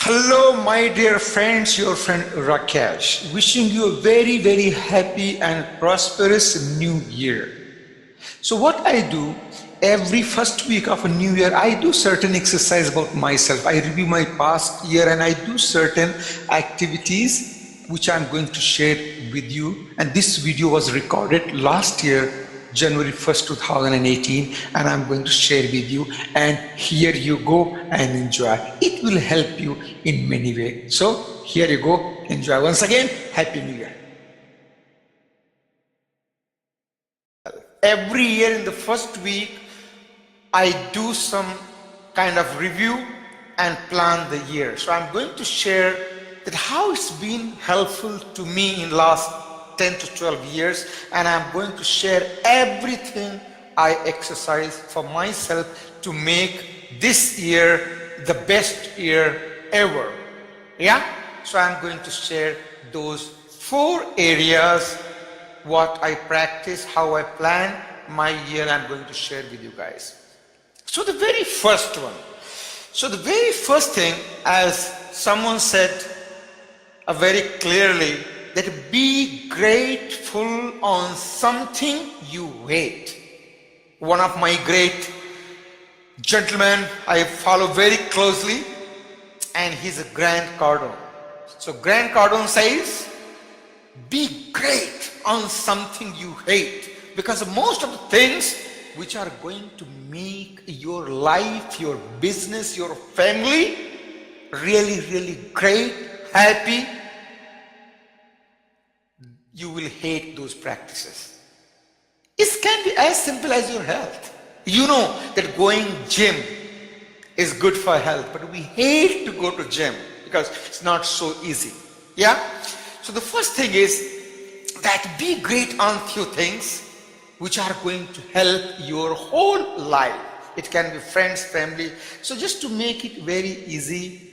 Hello, my dear friends, your friend Rakesh, wishing you a very, very happy and prosperous new year. So, what I do every first week of a new year, I do certain exercise about myself. I review my past year and I do certain activities which I'm going to share with you. And this video was recorded last year, January 1st, 2018, and I'm going to share with you. And here you go and enjoy. It will help you in many ways. So here you go. Enjoy. Once again, Happy New Year. Every year in the first week, I do some kind of review and plan the year. So I'm going to share that how it's been helpful to me in last 10 to 12 years, and I'm going to share everything I exercise for myself to make this year the best year ever. Yeah? So I'm going to share those 4 areas, what I practice, how I plan my year. I'm going to share with you guys. So the very first thing, as someone said very clearly, that be grateful on something you hate. One of my great gentlemen I follow very closely, and he's a Grant Cardone. So Grant Cardone says, be great on something you hate, because most of the things which are going to make your life, your business, your family really, really great, happy, you will hate those practices. It can be as simple as your health. You know that going gym is good for health, but we hate to go to gym because it's not so easy. Yeah? So the first thing is that be great on few things which are going to help your whole life. It can be friends, family. So just to make it very easy,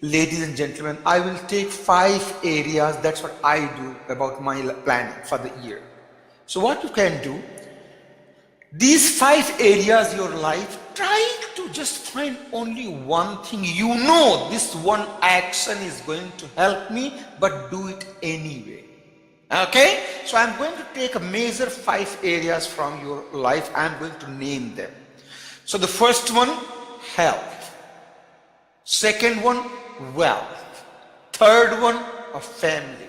ladies and gentlemen, I will take 5 areas. That's what I do about my planning for the year. So what you can do, these 5 areas of your life, try to just find only one thing. You know this one action is going to help me, but do it anyway. Okay? So I'm going to take a major 5 areas from your life. I'm going to name them. So the first one, health. Second one, wealth. Third one, a family.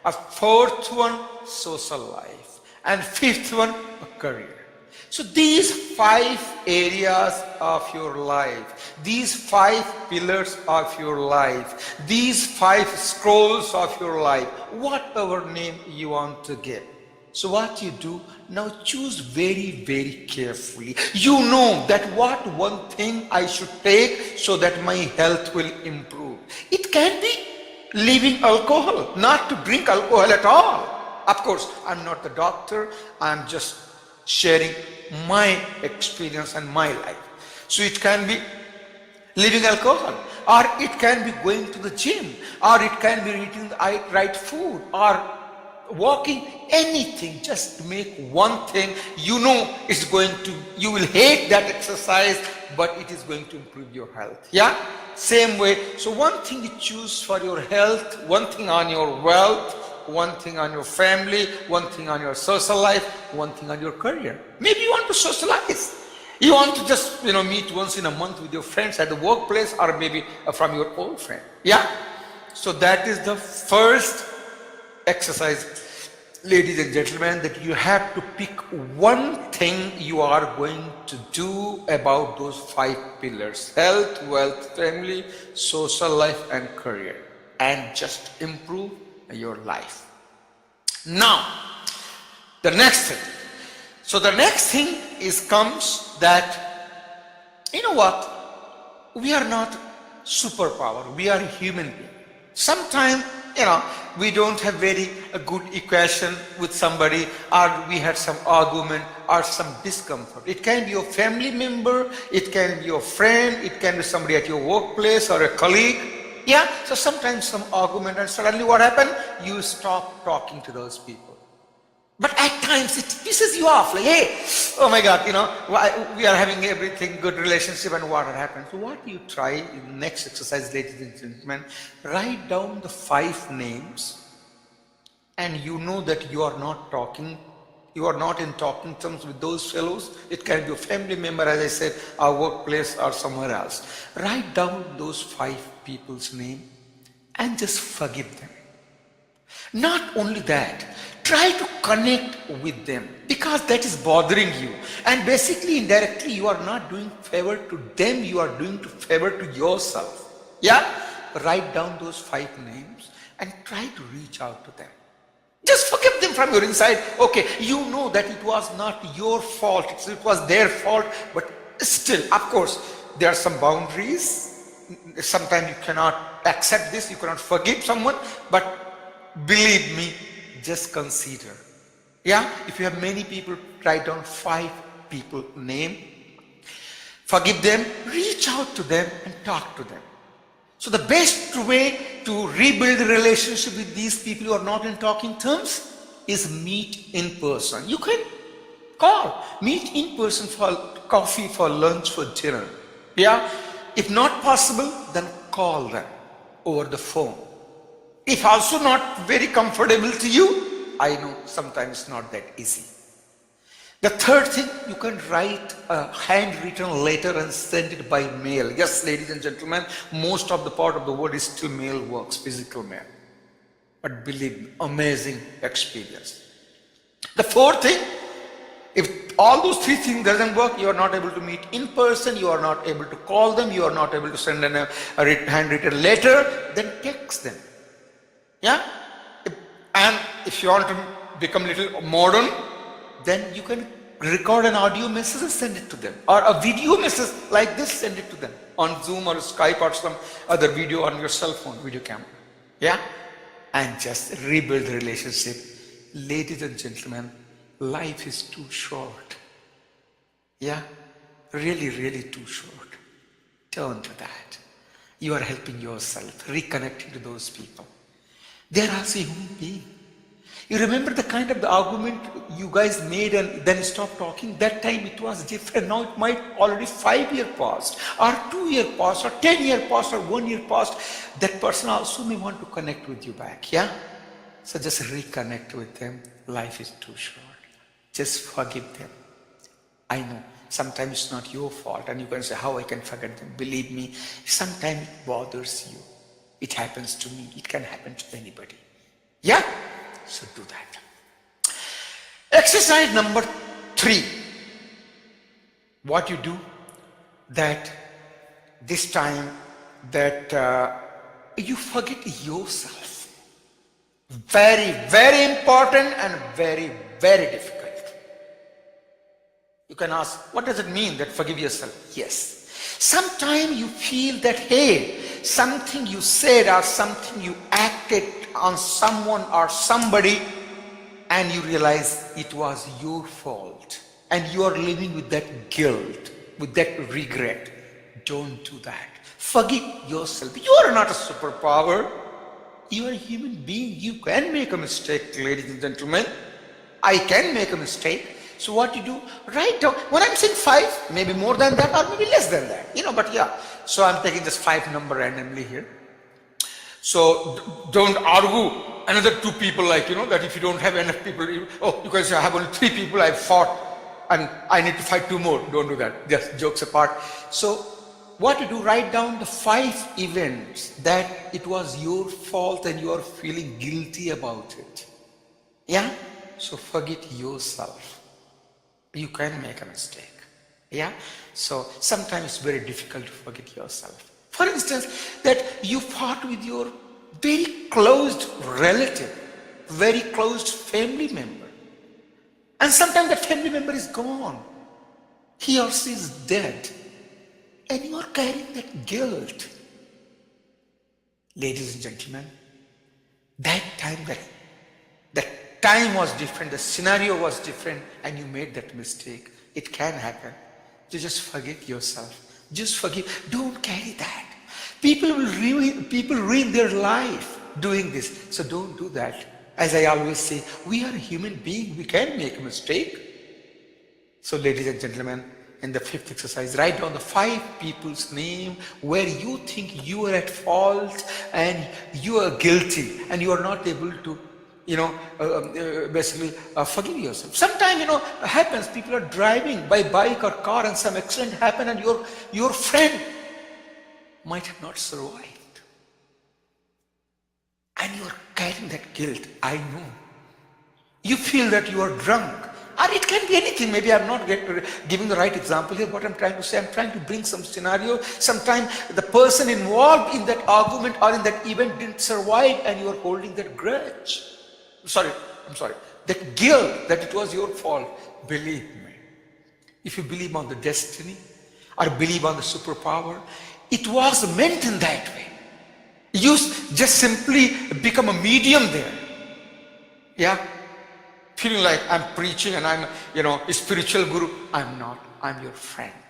A fourth one, social life. And fifth one, a career. So these 5 areas of your life, these 5 pillars of your life, these 5 scrolls of your life, whatever name you want to give. So what you do, now choose very, very carefully. You know that what one thing I should take so that my health will improve. It can be leaving alcohol, not to drink alcohol at all. Of course, I'm not the doctor. I'm just sharing my experience and my life. So it can be leaving alcohol, or it can be going to the gym, or it can be eating the right food, or walking, anything. Just make one thing. You know it's going to, you will hate that exercise, but it is going to improve your health. Yeah? Same way. So one thing you choose for your health, one thing on your wealth, one thing on your family, one thing on your social life, one thing on your career. Maybe you want to socialize. You want to just, meet once in a month with your friends at the workplace, or maybe from your old friend. Yeah? So that is the first exercise, ladies and gentlemen, that you have to pick one thing you are going to do about those 5 pillars: health, wealth, family, social life, and career, and just improve your life. Now, the next thing. So the next thing comes that, you know what? We are not superpower. We are human beings. Sometimes, we don't have a good equation with somebody, or we had some argument or some discomfort. It can be your family member, it can be your friend, it can be somebody at your workplace or a colleague. Yeah, so sometimes some argument, and suddenly what happened? You stop talking to those people. But at times it pisses you off, like, hey, oh my God, we are having everything, good relationship, and what happened? So what you try in the next exercise, ladies and gentlemen, write down the 5 names, and you know that you are not in talking terms with those fellows. It can be a family member, as I said, our workplace or somewhere else. Write down those 5 people's name and just forgive them. Not only that, try to connect with them, because that is bothering you. And basically, indirectly, you are not doing favor to them, you are doing favor to yourself. Yeah? Write down those 5 names and try to reach out to them. Just forgive them from your inside. Okay, you know that it was not your fault, it was their fault, but still, of course, there are some boundaries. Sometimes you cannot accept this, you cannot forgive someone, but believe me, just consider. Yeah, if you have many people, write down 5 people name, forgive them, reach out to them and talk to them. So the best way to rebuild the relationship with these people who are not in talking terms is meet in person. You can meet in person for coffee, for lunch, for dinner. Yeah, if not possible, then call them over the phone. If also not very comfortable to you, I know sometimes it's not that easy. The third thing, you can write a handwritten letter and send it by mail. Yes, ladies and gentlemen, most of the part of the world is still mail works, physical mail. But believe me, amazing experience. The fourth thing, if all those 3 things doesn't work, you are not able to meet in person, you are not able to call them, you are not able to send a handwritten letter, then text them. Yeah? And if you want to become a little modern, then you can record an audio message and send it to them. Or a video message like this, send it to them on Zoom or Skype or some other video on your cell phone, video camera. Yeah? And just rebuild the relationship. Ladies and gentlemen, life is too short. Yeah? Really, really too short. Turn to that. You are helping yourself, reconnecting to those people. They are also human beings. You remember the kind of the argument you guys made and then stopped talking? That time it was different. Now it might already 5 years passed, or 2 years passed, or 10 years passed, or 1 year passed. That person also may want to connect with you back, yeah? So just reconnect with them. Life is too short. Just forgive them. I know, sometimes it's not your fault, and you can say, how I can forget them? Believe me, sometimes it bothers you. It happens to me. It can happen to anybody. Yeah? So do that. Exercise number 3. What you do, that this time that you forget yourself. Very, very important and very, very difficult. You can ask, what does it mean that forgive yourself? Yes. Sometimes you feel that, hey, something you said or something you acted on someone or somebody, and you realize it was your fault, and you are living with that guilt, with that regret. Don't do that. Forgive yourself. You are not a superpower. You are a human being. You can make a mistake, ladies and gentlemen. I can make a mistake. So what you do, write down. When I'm saying 5, maybe more than that or maybe less than that. But yeah. So I'm taking just 5 number randomly here. So don't argue another 2 people, like, that if you don't have enough people, you can say, I have only 3 people, I've fought and I need to fight 2 more. Don't do that. Just jokes apart. So what you do, write down the 5 events that it was your fault and you are feeling guilty about it. Yeah? So forget yourself. You can make a mistake. Yeah? So sometimes it's very difficult to forget yourself. For instance, that you fought with your very close relative, very close family member. And sometimes that family member is gone. He or she is dead. And you are carrying that guilt. Ladies and gentlemen, that time was different, the scenario was different, and you made that mistake. It can happen. So just forget yourself. Just forgive. Don't carry that. People ruin their life doing this. So don't do that. As I always say, we are a human being. We can make a mistake. So ladies and gentlemen, in the fifth exercise, write down the 5 people's name where you think you are at fault and you are guilty and you are not able to, basically forgive yourself. Sometimes, happens, people are driving by bike or car and some accident happen and your friend might have not survived. And you are carrying that guilt. I know. You feel that you are drunk. Or it can be anything. Maybe I'm not giving the right example here. What I'm trying to say, I'm trying to bring some scenario. Sometimes the person involved in that argument or in that event didn't survive and you are holding that grudge. I'm sorry. That guilt that it was your fault. Believe me. If you believe on the destiny or believe on the superpower, it was meant in that way. You just simply become a medium there. Yeah? Feeling like I'm preaching and I'm, a spiritual guru. I'm not. I'm your friend.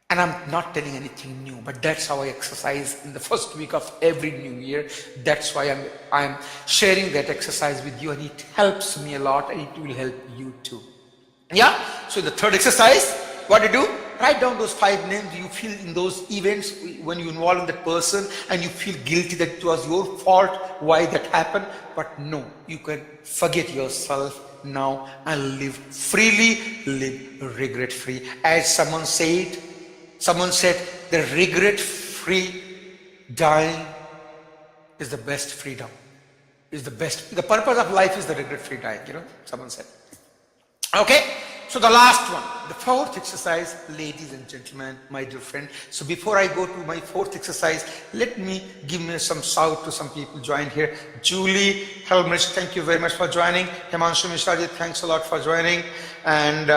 And I'm not telling anything new, but that's how I exercise in the first week of every new year. That's why I'm sharing that exercise with you, and it helps me a lot and it will help you too. Yeah? So the third exercise, what do you do? Write down those 5 names you feel in those events when you involve in that person and you feel guilty that it was your fault, why that happened. But no, you can forget yourself now and live freely, live regret-free. As someone said, the regret-free dying is the best freedom. The purpose of life is the regret-free dying, someone said. Okay? So the last one, the 4th exercise, ladies and gentlemen, my dear friend. So before I go to my 4th exercise, let me give me some shout to some people joined here. Julie Helmrich, thank you very much for joining. Himanshu Mishraji, thanks a lot for joining. And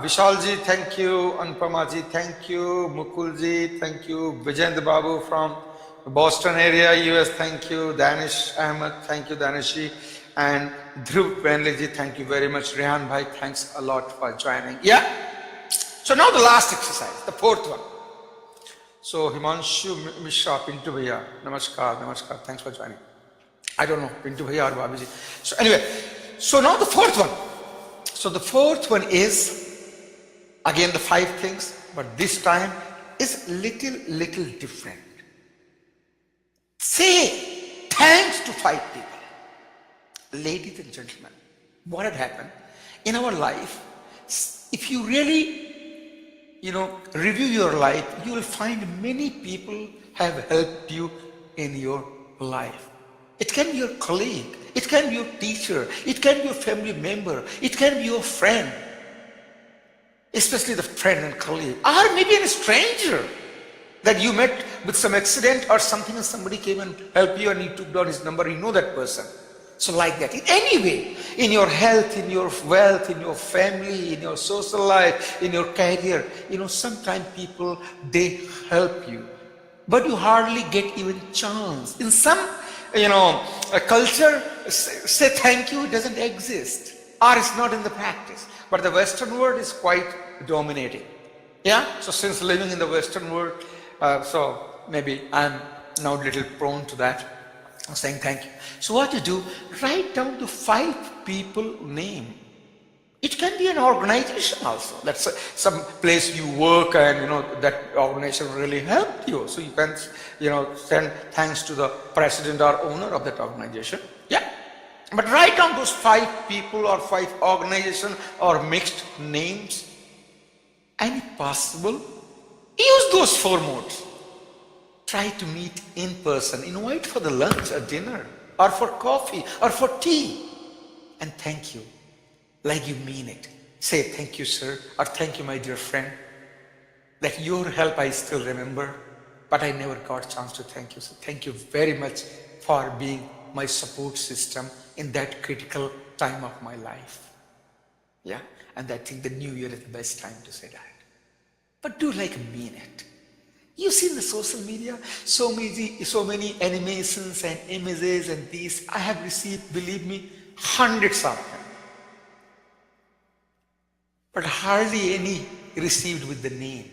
Vishalji, thank you. Anupamaji, thank you. Mukulji, thank you. Vijayendra Babu from Boston area, US, thank you. Danish Ahmed, thank you, Danishji. And Dhruv Benliji, thank you very much. Rehan Bhai, thanks a lot for joining. Yeah? So now the last exercise, the 4th one. So Himanshu Mishra, Pintu Bhaiya, Namaskar, thanks for joining. I don't know, Pintu Bhaiya or Babiji. So anyway, so now the 4th one. So the 4th one is, again the 5 things, but this time is little different. Say thanks to 5 people. Ladies and gentlemen, what had happened in our life, if you really, review your life, you will find many people have helped you in your life. It can be your colleague, it can be your teacher, it can be your family member, it can be your friend, especially the friend and colleague, or maybe a stranger that you met with some accident or something and somebody came and helped you and you took down his number, you know that person. So like that, in any way, in your health, in your wealth, in your family, in your social life, in your career, sometimes people, they help you. But you hardly get even chance. In some, a culture, say thank you doesn't exist. Or it's not in the practice. But the Western world is quite dominating. Yeah? So since living in the Western world, so maybe I'm now a little prone to that. I'm saying thank you. So what you do, write down the 5 people name. It can be an organization also. That's some place you work and that organization really helped you. So you can send thanks to the president or owner of that organization. Yeah. But write down those 5 people or 5 organizations or mixed names. And if possible, use those 4 modes. Try to meet in person, invite for the lunch or dinner, or for coffee, or for tea. And thank you, like you mean it. Say, thank you, sir, or thank you, my dear friend. That your help I still remember, but I never got a chance to thank you. So thank you very much for being my support system in that critical time of my life. Yeah, and I think the new year is the best time to say that. But do like mean it. You see in the social media, so many animations and images and these, I have received, believe me, hundreds of them. But hardly any received with the name.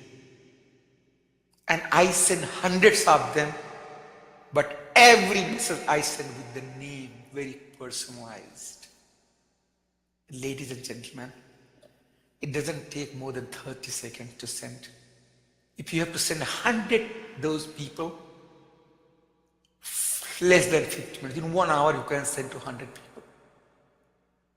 And I send hundreds of them, but every message I send with the name very personalized. Ladies and gentlemen, it doesn't take more than 30 seconds to send. If you have to send 100 those people, less than 50 minutes, in 1 hour you can send to 100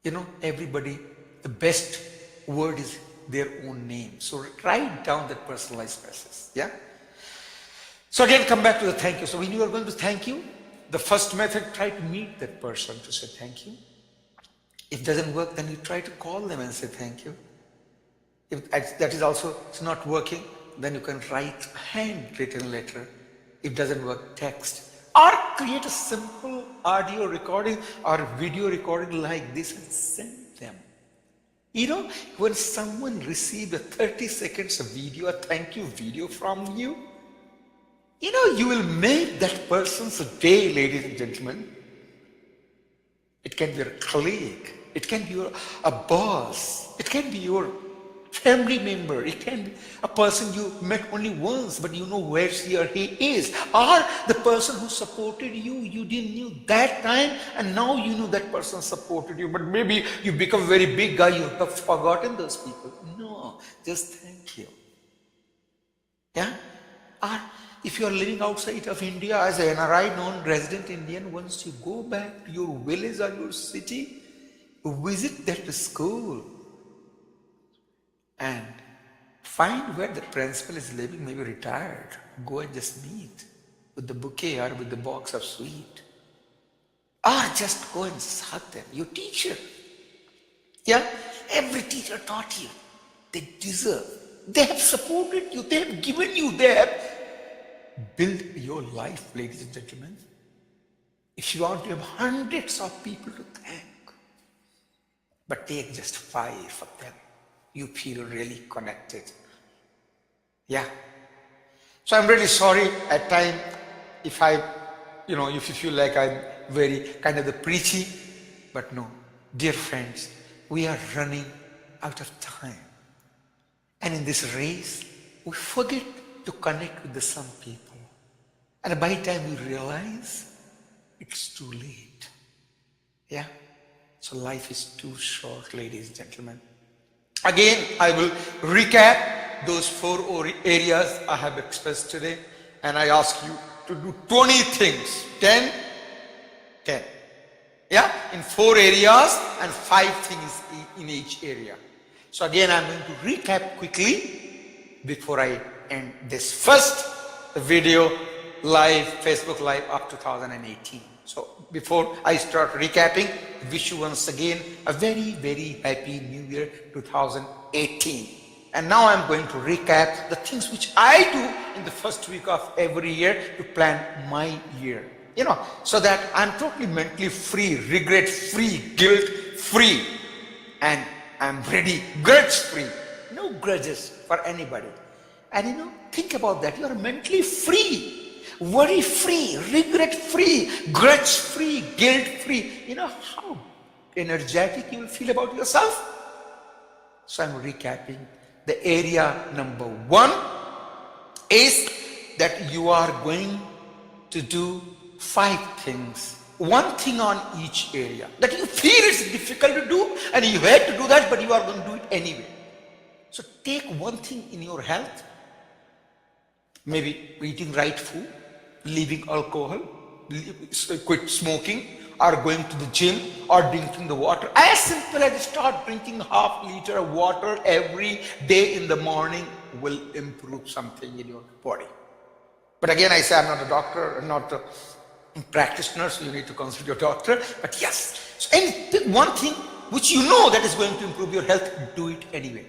people. Everybody, the best word is their own name. So write down that personalized message. Yeah. So again, come back to the thank you. So when you are going to thank you, the first method, try to meet that person to say thank you. If it doesn't work, then you try to call them and say thank you. If that is also it's not working, then you can write a handwritten letter. If it doesn't work, text. Or create a simple audio recording or video recording like this and send them. When someone receives a 30 seconds of video, a thank you video from you, you will make that person's day, ladies and gentlemen. It can be your colleague. It can be a boss. It can be your family member. It can be a person you met only once, but you know where she or he is. Or the person who supported you, you didn't knew that time, and now you know that person supported you. But maybe you become a very big guy, you have forgotten those people. No, just thank you. Yeah? Or if you are living outside of India as an NRI, non-resident Indian, once you go back to your village or your city, visit that school and find where the principal is living, maybe retired. Go and just meet with the bouquet or with the box of sweet. Or just go and hug them. Your teacher. Yeah? Every teacher taught you. They deserve. They have supported you. They have given you. They have built your life, ladies and gentlemen. If you want to have hundreds of people to thank, but take just 5 of them, you feel really connected. Yeah. So I'm really sorry at times if you feel like I'm very kind of the preachy, but no, dear friends, we are running out of time. And in this race, we forget to connect with some people. And by the time we realize, it's too late. Yeah? So life is too short, ladies and gentlemen. Again, I will recap those 4 areas I have expressed today. And I ask you to do 20 things. 10, 10. Yeah? In 4 areas and 5 things in each area. So again, I'm going to recap quickly before I end this first video live, Facebook Live of 2018. So before I start recapping, wish you once again a very, very happy New Year 2018. And now I'm going to recap the things which I do in the first week of every year to plan my year. So that I'm totally mentally free, regret free, guilt free, and I'm ready, grudge free. No grudges for anybody. And think about that. You are mentally free, worry free, regret free, grudge free, guilt free. How energetic you will feel about yourself. So I'm recapping. The area number 1 is that you are going to do 5 things. 1 thing on each area that you feel it's difficult to do and you had to do that, but you are going to do it anyway. So take 1 thing in your health. Maybe eating right food, leaving alcohol, quit smoking, or going to the gym, or drinking the water. As simple as start drinking ½ liter of water every day in the morning will improve something in your body. But again, I say I'm not a doctor, I'm not a practitioner, so you need to consult your doctor. But yes, so any 1 thing which you know that is going to improve your health, do it anyway.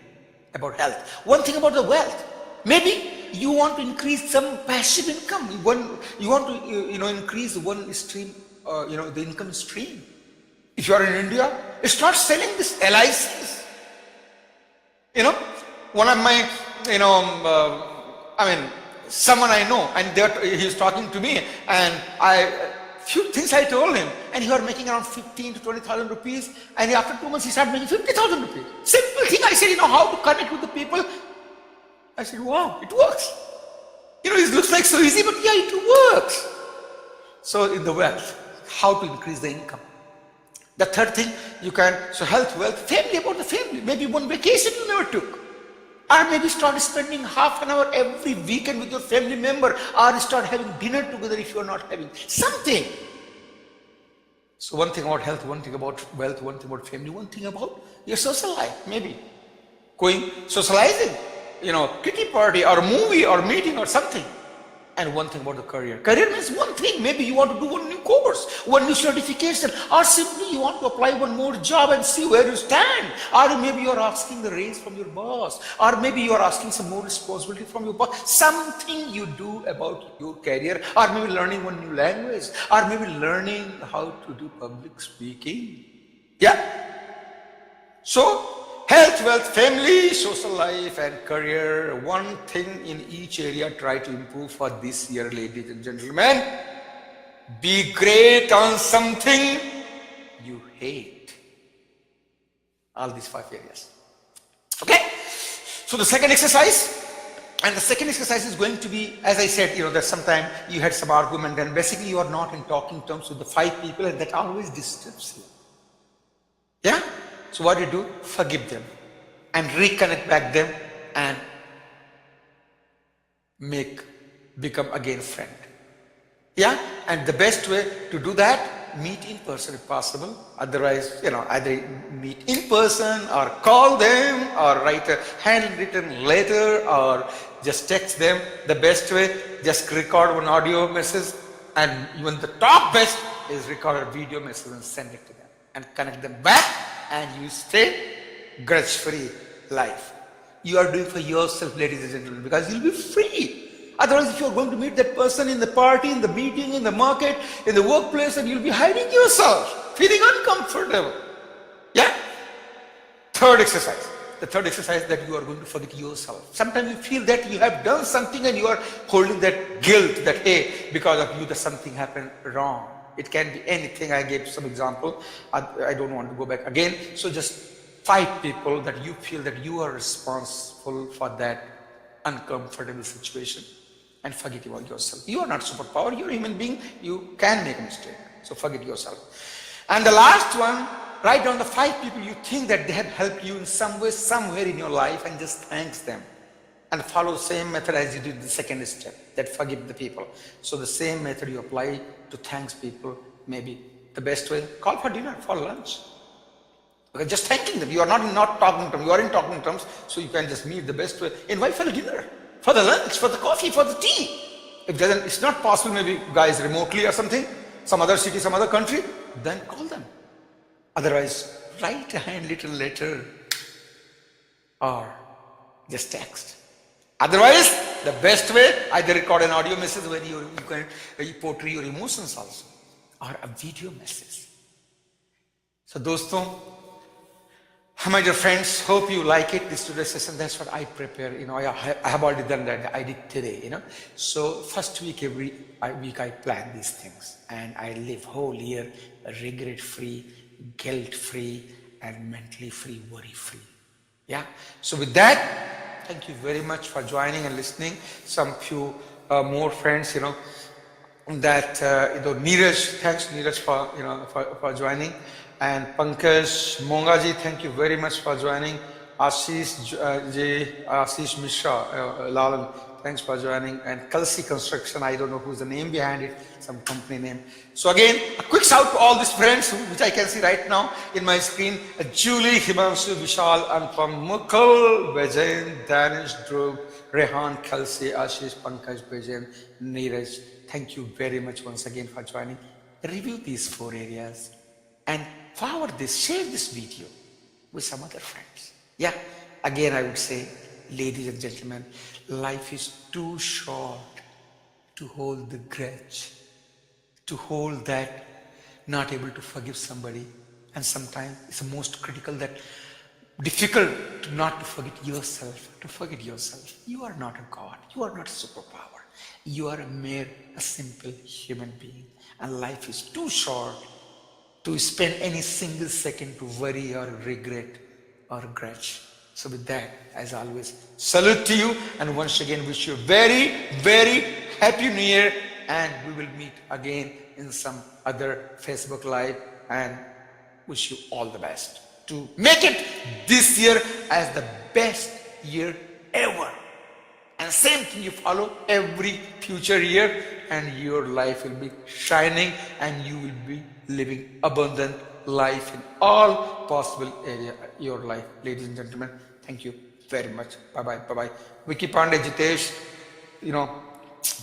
About health. 1 thing about the wealth. Maybe you want to increase some passive income. You want to increase one stream, the income stream. If you are in India, start selling this LICs. One of my, someone I know, and he's talking to me, and few things I told him, and he was making around 15 to 20,000 rupees, and after 2 months he started making 50,000 rupees. Simple thing. I said, how to connect with the people. I said, wow, it works. It looks like so easy, but yeah, it works. So in the wealth, how to increase the income. The third thing you can, so health, wealth, family, about the family. Maybe one vacation you never took. Or maybe start spending half an hour every weekend with your family member, or start having dinner together if you are not having something. So one thing about health, one thing about wealth, one thing about family, one thing about your social life, maybe going socializing, kitty party or movie or meeting or something. And one thing about the career. Career means one thing. Maybe you want to do one new course, one new certification, or simply you want to apply one more job and see where you stand. Or maybe you are asking the raise from your boss, or maybe you are asking some more responsibility from your boss. Something you do about your career, or maybe learning one new language, or maybe learning how to do public speaking. Yeah. So, health, wealth, family, social life, and career. One thing in each area try to improve for this year, ladies and gentlemen. Be great on something you hate. All these 5 areas. Okay? So the second exercise, and the second exercise is going to be, as I said, that sometime you had some argument and basically you are not in talking terms with the 5 people, and that always disturbs you. Yeah? So what do? Forgive them and reconnect back them and become again friend. Yeah? And the best way to do that, meet in person if possible. Otherwise, either meet in person or call them or write a handwritten letter or just text them. The best way, just record one audio message, and even the top best is record a video message and send it to them and connect them back. And you stay grudge-free life. You are doing for yourself, ladies and gentlemen, because you'll be free. Otherwise, if you're going to meet that person in the party, in the meeting, in the market, in the workplace, and you'll be hiding yourself, feeling uncomfortable. Yeah? Third exercise. The third exercise, that you are going to forget yourself. Sometimes you feel that you have done something and you are holding that guilt that, hey, because of you, that something happened wrong. It can be anything. I gave some example. I don't want to go back again. So just 5 people that you feel that you are responsible for that uncomfortable situation, and forget about yourself. You are not superpower. You're a human being. You can make a mistake. So forget yourself. And the last one, write down the 5 people you think that they have helped you in some way, somewhere in your life, and just thanks them. And follow the same method as you did the second step, that forgive the people. So the same method you apply to thanks people. Maybe the best way, call for dinner, for lunch. Okay, just thanking them. You are not talking terms, you are in talking terms, so you can just meet the best way. Invite for the dinner, for the lunch, for the coffee, for the tea. If it's not possible, maybe guys remotely or something, some other city, some other country, then call them. Otherwise, write a handwritten letter or just text. Otherwise, the best way, either record an audio message where you can portray your emotions also, or a video message. So, doston, my dear friends, hope you like it. This today's session, that's what I prepare. I have already done that. I did today. So first week, every week I plan these things, and I live whole year regret-free, guilt-free, and mentally free, worry-free. Yeah. So with that, thank you very much for joining and listening. Some few more friends, that Neeraj, thanks Neeraj for joining. And Pankaj Mongaji, thank you very much for joining. Ashish Ashish Mishra, Lalan, thanks for joining. And Kalsi Construction, I don't know who's the name behind it, some company name. So again, a quick shout to all these friends, which I can see right now in my screen. Julie, Himanshu, Vishal, Anupam, Mukul, Vajan, Danish, Dhruv, Rehan, Kalsi, Ashish, Pankaj, Vajan, Neeraj. Thank you very much once again for joining. Review these 4 areas and forward this, share this video with some other friends. Yeah, again I would say, ladies and gentlemen, life is too short to hold the grudge, to hold that not able to forgive somebody. And sometimes it's the most critical, that difficult to not to forget yourself, to forget yourself. You are not a god, you are not a superpower. You are a simple human being, and life is too short to spend any single second to worry or regret or grudge. So with that, as always, salute to you, and once again wish you a very, very happy New Year, and we will meet again in some other Facebook Live and wish you all the best to make it this year as the best year ever. And same thing you follow every future year, and your life will be shining and you will be living abundant life in all possible area your life. Ladies and gentlemen, thank you very much. Bye bye. Bye bye. Vicky Pandey, Jitesh,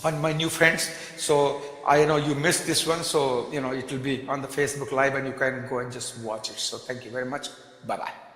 one of my new friends. So I know you missed this one, so it will be on the Facebook Live and you can go and just watch it. So thank you very much. Bye bye.